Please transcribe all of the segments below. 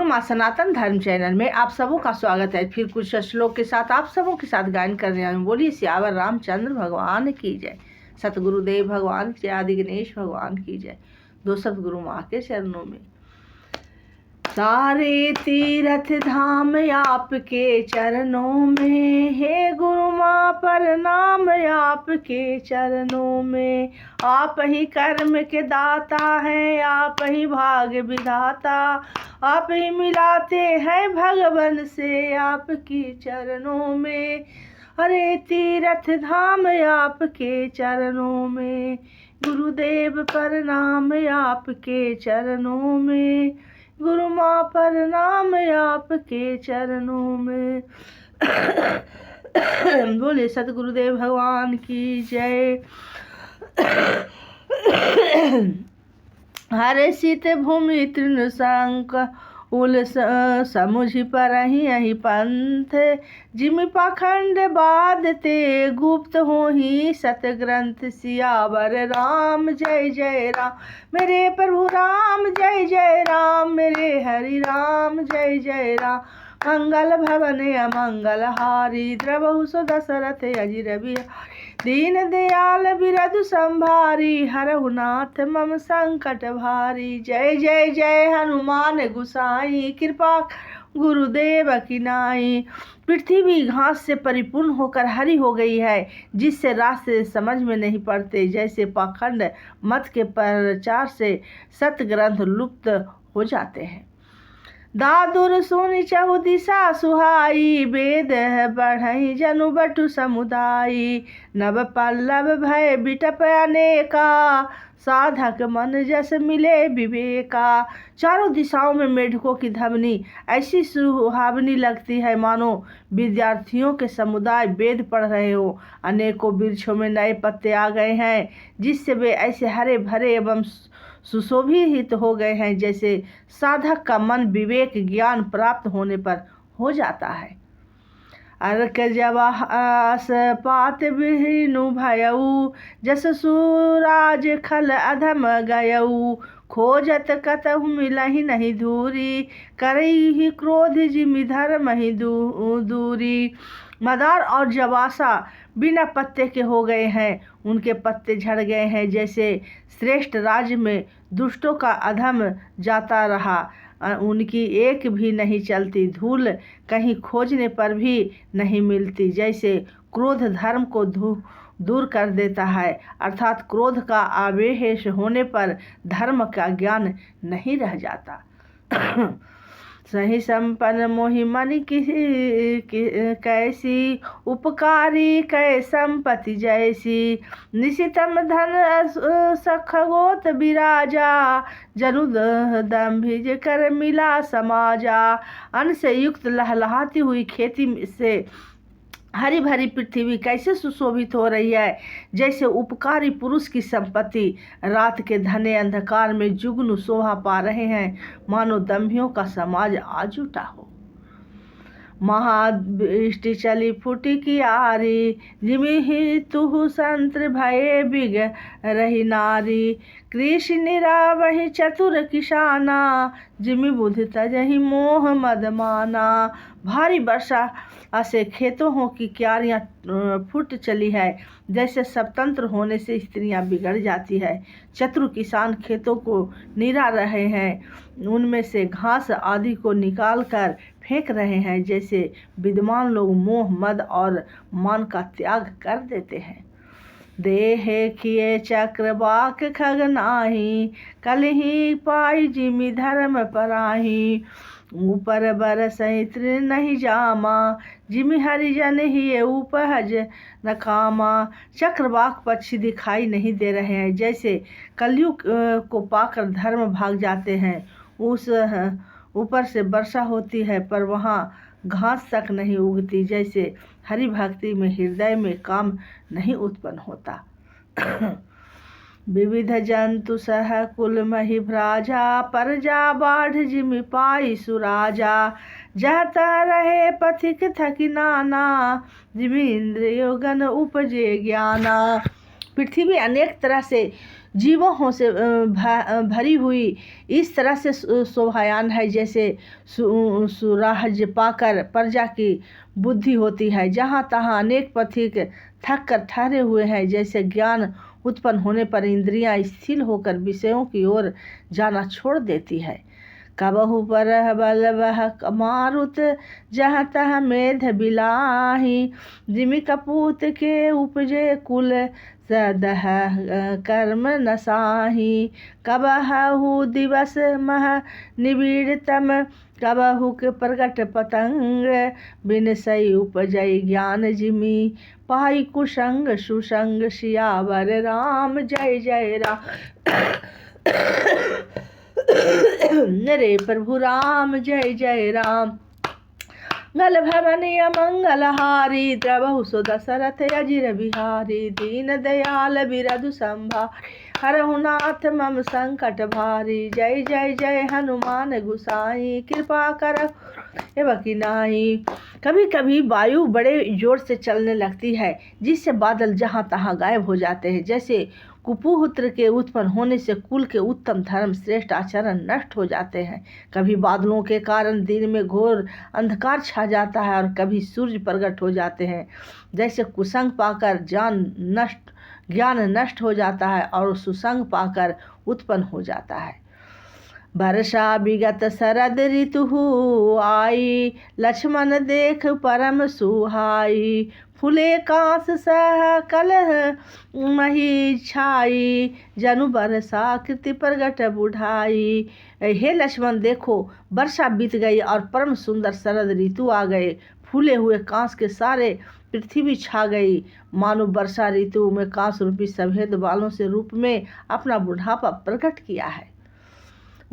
माँ सनातन धर्म चैनल में आप सबों का स्वागत है। फिर कुछ श्लोक के साथ आप सबों के साथ गायन कर रहे हैं। बोलिए सियावर रामचंद्र भगवान की जय, सतगुरुदेव भगवान की जय, आदि गणेश भगवान की जय। दो सतगुरु माँ के चरणों में। सारे तीर्थ धाम आपके चरणों में, हे गुरु माँ प्रणाम आपके चरणों में। आप ही कर्म के दाता हैं, आप ही भाग्य विधाता, आप ही मिलाते हैं भगवान से आपकी चरणों में। अरे तीर्थ धाम आपके चरणों में, गुरुदेव प्रणाम आपके चरणों में, गुरु माँ प्रणाम आपके चरणों में। बोले सतगुरुदेव भगवान की जय। हरे शीत भूमि तृण शंक उल समुझ पर अही पंथ, जिमि पाखंड बाधते गुप्त हो ही सतग्रंथ। सियावर राम जय जय राम, मेरे प्रभु राम जय जय राम, मेरे हरि राम जय जय राम। मंगल भवन अमंगल हारी, द्रवहु सो दशरथ अजिर बिहारी। दीन दयाल बिरधु संभारी, हरहु नाथ मम संकट भारी। जय जय जय हनुमान गुसाई, कृपा गुरुदेव की नाई। पृथ्वी घास से परिपूर्ण होकर हरी हो गई है, जिससे रास्ते समझ में नहीं पड़ते। जैसे पाखंड मत के प्रचार से सतग्रंथ लुप्त हो जाते हैं। दादुर सुनि चहु दिशा सुहाई, वेद बढ़ई जनु बटु समुदायी। नव पल्लव भय बिटप अनेका, साधक मन जस मिले विवेका। चारों दिशाओं में मेढकों की ध्वनि ऐसी सुहावनी लगती है मानो विद्यार्थियों के समुदाय वेद पढ़ रहे हो। अनेकों वृक्षों में नए पत्ते आ गए हैं, जिससे वे ऐसे हरे भरे एवं सुशोभित हो गए हैं, जैसे साधक का मन विवेक ज्ञान प्राप्त होने पर हो जाता है। अर्क जवास पात विहीनु भयऊ, जस सूराज खल अधम गयऊ। खोजत कतहु मिलहि नहीं दूरी, करई ही क्रोध जिमि धर्म ही दूरी। मदार और जवासा बिना पत्ते के हो गए हैं, उनके पत्ते झड़ गए हैं। जैसे श्रेष्ठ राज्य में दुष्टों का अधम जाता रहा, उनकी एक भी नहीं चलती, धूल कहीं खोजने पर भी नहीं मिलती। जैसे क्रोध धर्म को दूर कर देता है, अर्थात क्रोध का आवेश होने पर धर्म का ज्ञान नहीं रह जाता। सही संपन्न मोहि मन कैसी, उपकारी कै संपत्ति जैसी। निशितम धन सखगोत विराजा, जनु दम्भिज कर मिला समाजा। अन्न से युक्त लहलहाती हुई खेती से हरी भरी पृथ्वी कैसे सुशोभित हो रही है, जैसे उपकारी पुरुष की संपत्ति रात के घने अंधकार में जुगनू शोभा पा रहे हैं, मानो दम्भियों का समाज आज उठा हो। महावृष्टि चली फूटी की आरी, जिमि ही तुहु संत्र भये बिग रही नारी। कृषि निरावहि चतुर किसाना, जिमि बुद्धि तजहि मोह मद माना। भारी वर्षा से खेतों की क्यारियां फूट चली है, जैसे स्वतंत्र होने से स्त्रियां बिगड़ जाती है। चतुर किसान खेतों को निरा रहे हैं, उनमें से घास आदि को निकाल कर फेंक रहे हैं, जैसे विद्वान लोग मोह मद और मान का त्याग कर देते हैं। देह किए चक्रवाक खगनाही, कलही पाई जिमि धर्म पराही। ऊपर बरसहि तृण नहीं जामा, जिमि हरिजन ही उपहज न कामा। चक्रवाक पक्षी दिखाई नहीं दे रहे हैं, जैसे कलयुग को पाकर धर्म भाग जाते हैं। उस ऊपर से वर्षा होती है पर वहाँ घास तक नहीं उगती, जैसे हरि भक्ति में हृदय में काम नहीं उत्पन्न होता। विविध जंतु सह कुल मही भ्राजा, परजा बाढ़ जिमि पाई सुराजा। जहता रहे पथिक थकी नाना, जिमि इंद्रियो गण उपजे ज्ञाना। पृथ्वी अनेक तरह से जीवों से भरी हुई इस तरह से शोभायान है जैसे सुराज पाकर प्रजा की बुद्धि होती है। जहाँ तहाँ अनेक पथिक थक कर ठहरे हुए हैं, जैसे ज्ञान उत्पन्न होने पर इंद्रियां स्थिर होकर विषयों की ओर जाना छोड़ देती है। कबहु परह बल वह मारुत जहाँ तह मेध बिलाही, जिमि कपूत के उपजे कुल सदह कर्म नसाही। कबहु दिवस मह निबिड़तम, कबहु के प्रगट पतंग, बिन सई उपजय ज्ञान जिमि, पाई कुसंग सुसंग सियावर राम जय जय राम। रे प्रभु राम जय जय राम। गल भवनीय मंगलहारी, द्रवहु सो दशरथ अजिर बिहारी, दीन दयाल बिरधु संभारी, हरहु नाथ मम संकट भारी। जय जय जय हनुमान गुसाई, कृपा कर एवं नाई। कभी कभी वायु बड़े जोर से चलने लगती है, जिससे बादल जहाँ तहाँ गायब हो जाते हैं। जैसे कुपुत्र के उत्पन्न होने से कुल के उत्तम धर्म श्रेष्ठ आचरण नष्ट हो जाते हैं। कभी बादलों के कारण दिन में घोर अंधकार छा जाता है और कभी सूर्य प्रकट हो जाते हैं। जैसे कुसंग पाकर ज्ञान नष्ट हो जाता है और सुसंग पाकर उत्पन्न हो जाता है। वर्षा विगत शरद ऋतु आई, लक्ष्मण देख परम सुहाई, फूले कांस सह कलह मही छाई, जनु बरसा कृति प्रगट बुढ़ाई। हे लक्ष्मण देखो, वर्षा बीत गई और परम सुंदर शरद ऋतु आ गए। फूले हुए कांस के सारे पृथ्वी छा गई, मानो वर्षा ऋतु में कांस रूपी सफेद बालों से रूप में अपना बुढ़ापा प्रकट किया है।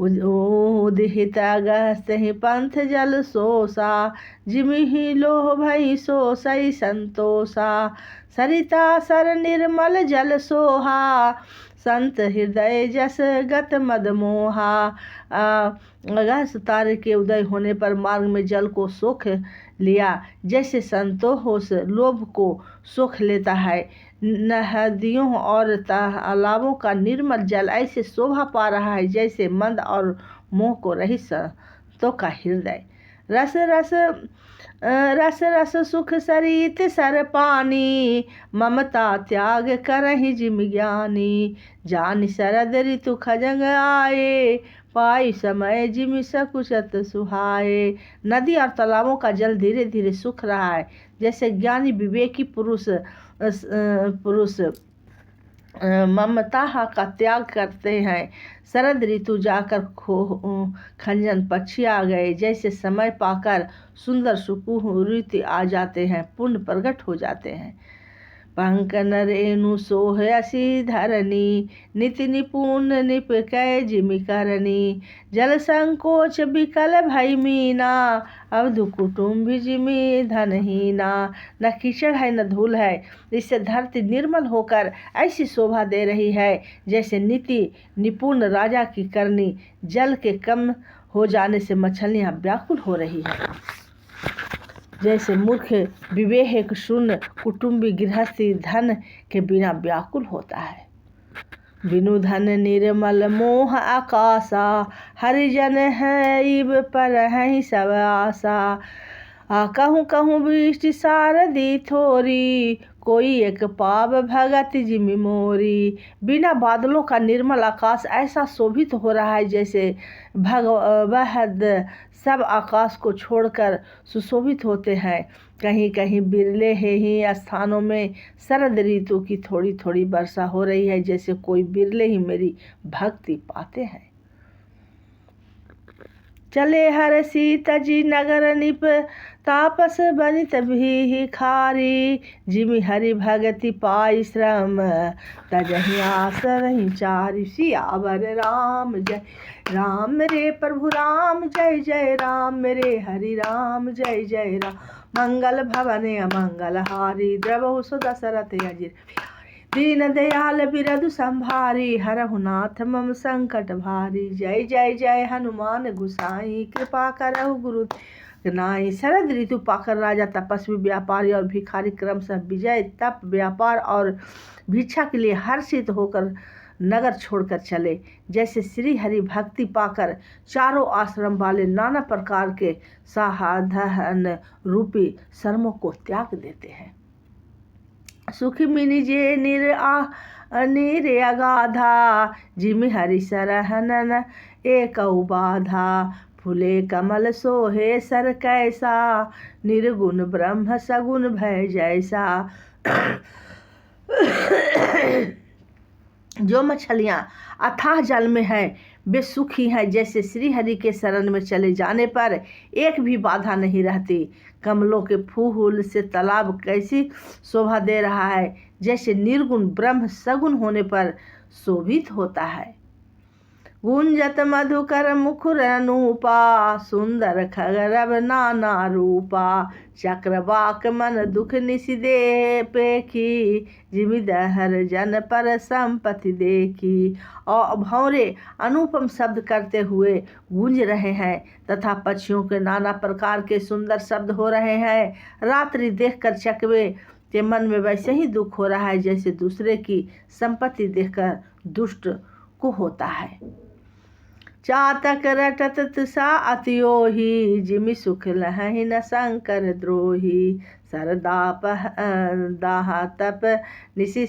उदित अगस्त्य पंथ जल सोसा, जिमिहि लोह भई सो सई संतोषा, सरिता सर निर्मल जल सोहा, संत हृदय जस गत मद मोहा। अगस्त तारे के उदय होने पर मार्ग में जल को सोख लिया, जैसे संतोष लोभ को सोख लेता है। नदियों और तालाबों का निर्मल जल ऐसे शोभा पा रहा है जैसे मंद और मोह को रहित संतों का हृदय। रस रस रस रस सुख सरित सर पानी, ममता त्याग करहि जिम ज्ञानी, जानि शरद ऋतु खजंग आए, पाई समय जिमि सकुशत सुहाए। नदी और तालाबों का जल धीरे धीरे सूख रहा है, जैसे ज्ञानी विवेकी पुरुष ममता का त्याग करते हैं। शरद ऋतु जाकर खंजन पक्षी आ गए, जैसे समय पाकर सुंदर सुकुहूर्ति आ जाते हैं, पुण्य प्रकट हो जाते हैं। पंकन रेणु सोह असी धरनी, निति निपुण निप कै जिमि करनी, जल संकोच विकल भई मीना, अवधु कुटुम्बी जिमि धनहीना। न कीचड़ है न धूल है, इससे धरती निर्मल होकर ऐसी शोभा दे रही है जैसे नीति निपुण राजा की करनी। जल के कम हो जाने से मछलियाँ व्याकुल हो रही है, जैसे मूर्ख विवेक शून्य कुटुंबी गृहस्थी धन के बिना व्याकुल होता है। बिनु धन निर्मल मोह आकाशा, हरिजन है इब पर है सब आशा। कहूँ कहूँ वृष्टि सारदी थोरी, कोई एक पाव भगत जिमि मोरी। बिना बादलों का निर्मल आकाश ऐसा शोभित हो रहा है जैसे भगवद सब आकाश को छोड़कर सुशोभित होते हैं। कहीं कहीं बिरले ही स्थानों में शरद ऋतु की थोड़ी थोड़ी वर्षा हो रही है, जैसे कोई बिरले ही मेरी भक्ति पाते हैं। चले हर सीता जी नगर निप, तापस बनित भी खारी, जिमि हरि भगति पाई श्रम, तजहि आस रही चारि। सियावर राम जय राम, रे प्रभु राम जय जय राम, मेरे हरि राम जय जय राम। मंगल भवन अमंगल हारी, द्रवहु सो दशरथ अजिर बिहारी, दीन दयाल बिरधु संभारी, हरहु नाथ मम संकट भारी। जय जय जय हनुमान गुसाई, कृपा करहु गुरु नाई। शरद ऋतु पाकर राजा, तपस्वी, व्यापारी और भिखारी क्रमशः विजय, तप, व्यापार और भिक्षा के लिए हर्षित होकर नगर छोड़कर चले। जैसे श्री हरि भक्ति पाकर चारों आश्रम वाले नाना प्रकार के साधन रूपी श्रमों को त्याग देते हैं। सुखी मिनी जे निर्अगाधा जिमि हरि सरहनन एक बाधा फूले कमल सोहे सर कैसा निर्गुण ब्रह्म सगुण भय जैसा। जो मछलियाँ अथाह जल में है वे सुखी हैं, जैसे श्री हरि के शरण में चले जाने पर एक भी बाधा नहीं रहती। कमलों के फूल से तालाब कैसी शोभा दे रहा है, जैसे निर्गुण ब्रह्म सगुण होने पर शोभित होता है। गुंजत मधुकर मुखुर अनूपा सुंदर खगरब नाना रूपा चक्रवाक मन दुख निषिदे पेखी जिमि दहर जन पर संपत्ति देखी। और भौरे अनुपम शब्द करते हुए गूंज रहे हैं तथा पक्षियों के नाना प्रकार के सुंदर शब्द हो रहे हैं। रात्रि देखकर चकवे के मन में वैसे ही दुख हो रहा है जैसे दूसरे की संपत्ति देखकर दुष्ट को होता है। चातक रटत तुषा अतियोही जिमि सुख लहहि न शंकर द्रोही सरदाप दाह तप निशि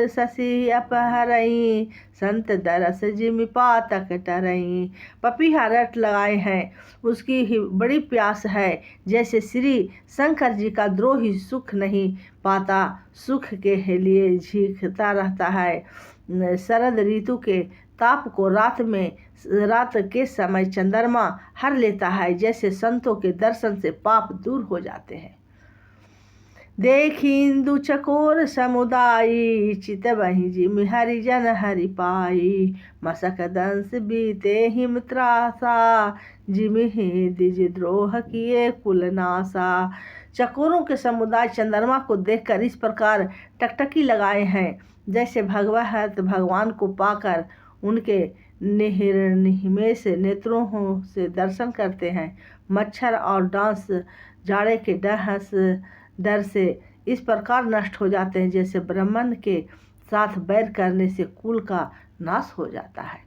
शशि अपहरई संत दरस जिमि पातक टरई। पपीहा रट लगाए हैं, उसकी ही बड़ी प्यास है, जैसे श्री शंकर जी का द्रोही सुख नहीं पाता, सुख के लिए झींकता रहता है। शरद ऋतु के ताप को रात के समय चंद्रमा हर लेता है, जैसे संतों के दर्शन से पाप दूर हो जाते हैं। देखी इंदु चकोर समुदायी चित वही जिमि हरिजन हरि पाई मसक दंश बीते हिम त्रासा जिमि द्विज द्रोह किए कुलनासा। चकोरों के समुदाय चंद्रमा को देखकर इस प्रकार टकटकी लगाए हैं, जैसे भगवत भगवान को पाकर उनके निहिमेश नेत्रों से दर्शन करते हैं। मच्छर और डांस जाड़े के डर से इस प्रकार नष्ट हो जाते हैं, जैसे ब्राह्मण के साथ बैर करने से कुल का नाश हो जाता है।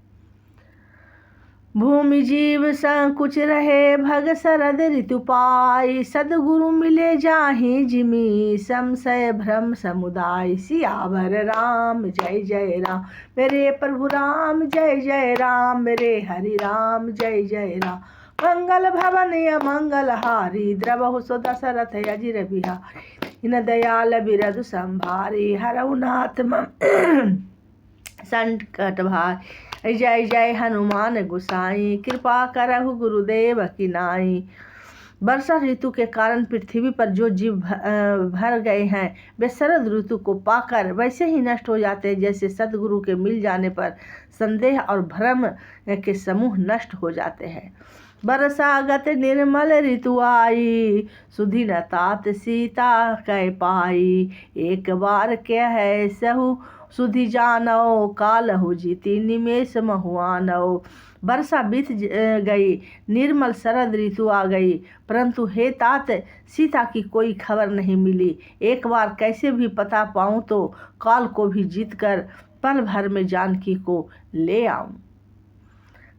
भूमि जीव संकुच रहे भग शरद ऋतु पाई सदगुरु मिले जाहि जिमि संशय भ्रम समुदाय। सियावर राम जय जय राम मेरे प्रभु राम जय जय राम मेरे हरि राम जय जय राम। मंगल भवन अमंगल हारी द्रवहु सो दशरथ अजिर बिहारी इन दयाल बिरधु संभारी हरऊ नाथ संकट भाई। जय जय हनुमान गोसाई कृपा करहु गुरुदेव की नाई। वर्षा ऋतु के कारण पृथ्वी पर जो जीव भर गए हैं वे शरद ऋतु को पाकर वैसे ही नष्ट हो जाते हैं, जैसे सदगुरु के मिल जाने पर संदेह और भ्रम के समूह नष्ट हो जाते हैं। बरसागत निर्मल ऋतु आई सुधि न तात सीता कै पाई एक बार क्या है सहु सुधि जानो कालहु जीती निमेष महुआनो। वर्षा बीत गई, निर्मल शरद ऋतु आ गई, परंतु हे तात सीता की कोई खबर नहीं मिली। एक बार कैसे भी पता पाऊं तो काल को भी जीतकर पल भर में जानकी को ले आऊं।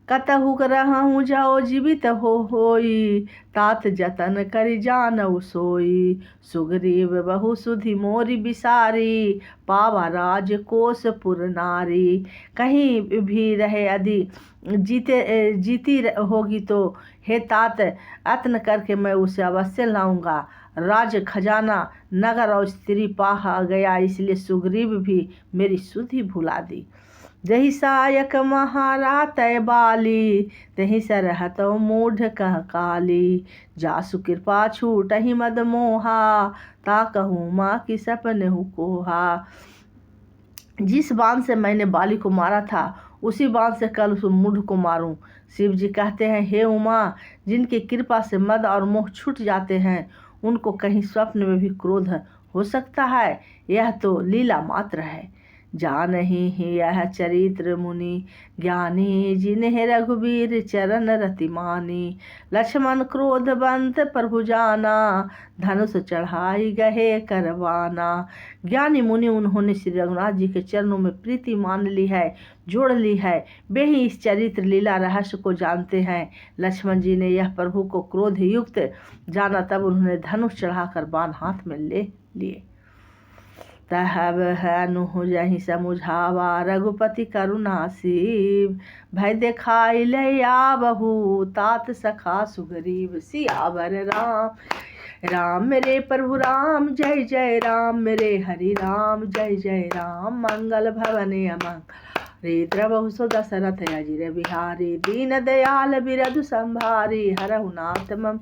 कतहु रहूं जाओ जीवित होई तात जतन करि जानऊ सोई। सुग्रीव बहु सुधि मोरी बिसारी पावा राज कोस पुर नारी। कहीं भी रहे यदि जीती होगी तो हे तात यत्न करके मैं उसे अवश्य लाऊंगा। राज खजाना नगर और स्त्री पा गया, इसलिए सुग्रीव भी मेरी सुधि भुला दी। जही सायक महारा तय बाली तही सरहतो मूढ़ कह काली। जासु कृपा छूटहि मद मोहा ता कहूँ माँ की सपन कोहा। जिस बाण से मैंने बाली को मारा था उसी बाण से कल उस मूढ़ को मारूं। शिव जी कहते हैं, हे उमा, जिनकी कृपा से मद और मोह छूट जाते हैं उनको कहीं स्वप्न में भी क्रोध हो सकता है? यह तो लीला मात्र है। जानहि यह चरित्र मुनि ज्ञानी, जिन्हें रघुबीर चरण रति मानी। लक्ष्मण क्रोधवंत प्रभु जाना, धनुष चढ़ाई गहे करवाना। ज्ञानी मुनि उन्होंने श्री रघुनाथ जी के चरणों में प्रीति मान ली है, जोड़ ली है। वे ही इस चरित्र लीला रहस्य को जानते हैं। लक्ष्मण जी ने यह प्रभु को क्रोध युक्त जाना, तब उन्होंने धनुष चढ़ाकर बाण हाथ में ले लिए। तहब हनु जहि समुझावा, रघुपति करुणा सीव। भय देखाई ले आवहु, तात सखा सुग्रीव। सियावर राम राम मेरे प्रभु राम, जय जय राम मेरे हरि राम, जय जय राम। मंगल भवन अमंगल रे, द्रवहु सो दशरथ अजिर बिहारी। दीन दयाल बिरधु संभारी, हरहु नाथ मम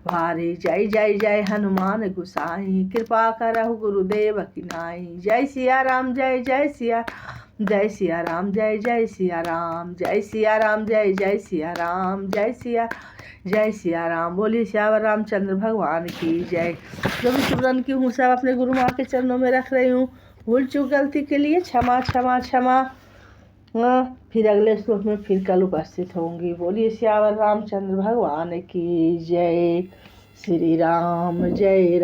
भारी। जय जय जय हनुमान गुसाई, कृपा करहु गुरुदेव की नाई। जय सिया राम जय जय सिया, जय सिया राम जय जय सिया राम, जय सिया राम जय जय सिया राम, जय सिया राम। बोलिए श्यावर रामचंद्र भगवान की जय। जो भी सिमरन की हूँ सब अपने गुरु माँ के चरणों में रख रही हूँ। भूल चूक गलती के लिए क्षमा क्षमा क्षमा। फिर अगले श्लोक में फिर कल उपस्थित होंगी। बोलिए श्यावर रामचंद्र भगवान की जय। श्री राम जय राम।